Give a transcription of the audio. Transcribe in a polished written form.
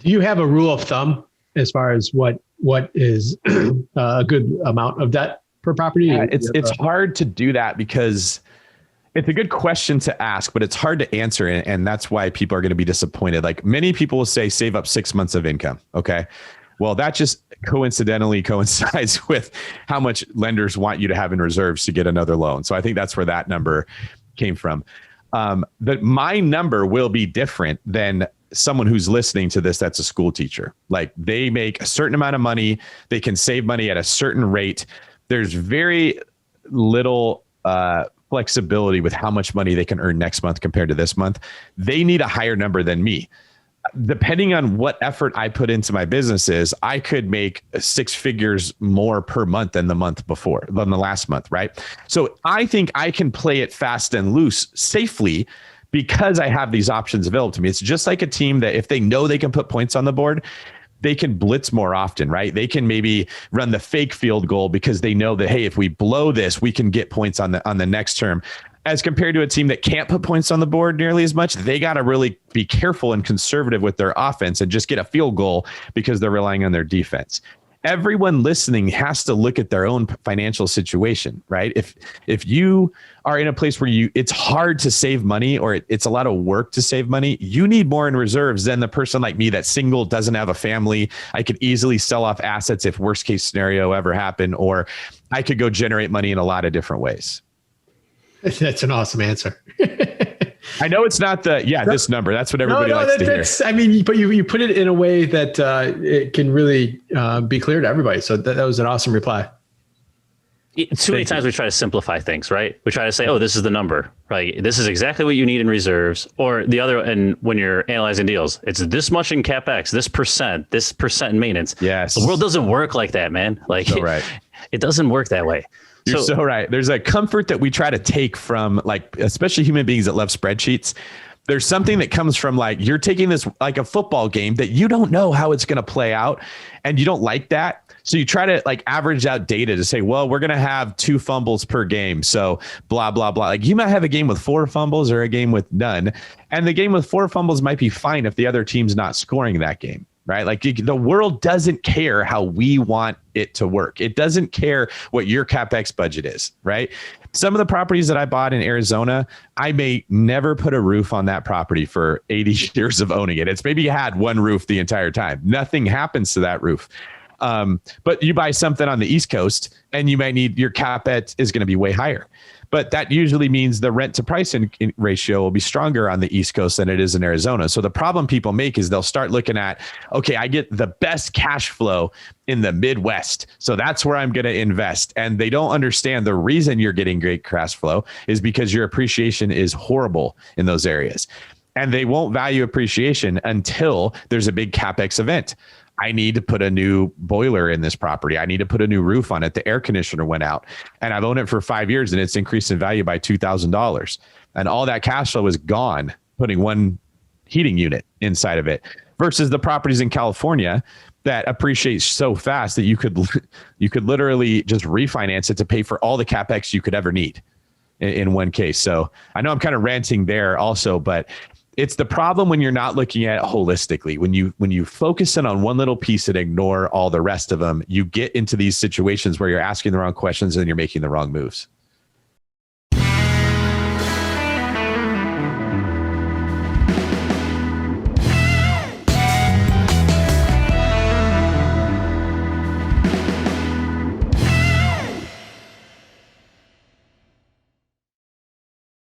Do you have a rule of thumb as far as what is a good amount of debt per property? Yeah, it's hard to do that because it's a good question to ask, but it's hard to answer. And that's why people are going to be disappointed. Like many people will say, save up 6 months of income. Okay. Well, that just coincidentally coincides with how much lenders want you to have in reserves to get another loan. So I think that's where that number came from. But my number will be different than someone who's listening to this that's a school teacher. Like they make a certain amount of money, they can save money at a certain rate. There's very little flexibility with how much money they can earn next month compared to this month. They need a higher number than me. Depending on what effort I put into my businesses, I could make 6 figures more per month than the month before, than the last month, right? So I think I can play it fast and loose safely because I have these options available to me. It's just like a team that if they know they can put points on the board, they can blitz more often, right? They can maybe run the fake field goal because they know that, hey, if we blow this, we can get points on the next term. As compared to a team that can't put points on the board nearly as much, they got to really be careful and conservative with their offense and just get a field goal because they're relying on their defense. Everyone listening has to look at their own financial situation, right? If you are in a place where it's hard to save money or it's a lot of work to save money, you need more in reserves than the person like me that's single, doesn't have a family. I could easily sell off assets if worst case scenario ever happened, or I could go generate money in a lot of different ways. That's an awesome answer. I know it's not this number. That's what everybody likes to hear. I mean, but you put it in a way that it can really be clear to everybody. So that was an awesome reply. Too many times we try to simplify things, right? We try to say, oh, this is the number, right? This is exactly what you need in reserves. Or the other, and when you're analyzing deals, it's this much in CapEx, this percent in maintenance. Yes. The world doesn't work like that, man. Like, so right. It doesn't work that way. You're so right. There's a comfort that we try to take from, like, especially human beings that love spreadsheets. There's something that comes from, like, you're taking this like a football game that you don't know how it's going to play out and you don't like that. So you try to like average out data to say, well, we're going to have 2 fumbles per game. So blah, blah, blah. Like you might have a game with 4 fumbles or a game with none. And the game with 4 fumbles might be fine if the other team's not scoring that game. Right? Like the world doesn't care how we want it to work. It doesn't care what your CapEx budget is, right? Some of the properties that I bought in Arizona, I may never put a roof on that property for 80 years of owning it. It's maybe had 1 roof the entire time. Nothing happens to that roof. But you buy something on the East Coast and you might need, your CapEx is going to be way higher. But that usually means the rent to price ratio will be stronger on the East Coast than it is in Arizona. So the problem people make is they'll start looking at, okay, I get the best cash flow in the Midwest, so that's where I'm going to invest. And they don't understand the reason you're getting great cash flow is because your appreciation is horrible in those areas. And they won't value appreciation until there's a big CapEx event. I need to put a new boiler in this property. I need to put a new roof on it. The air conditioner went out and I've owned it for 5 years and it's increased in value by $2,000. And all that cash flow is gone putting 1 heating unit inside of it versus the properties in California that appreciate so fast that you could literally just refinance it to pay for all the CapEx you could ever need in one case. So I know I'm kind of ranting there also, but it's the problem when you're not looking at it holistically. When you focus in on one little piece and ignore all the rest of them, you get into these situations where you're asking the wrong questions and you're making the wrong moves.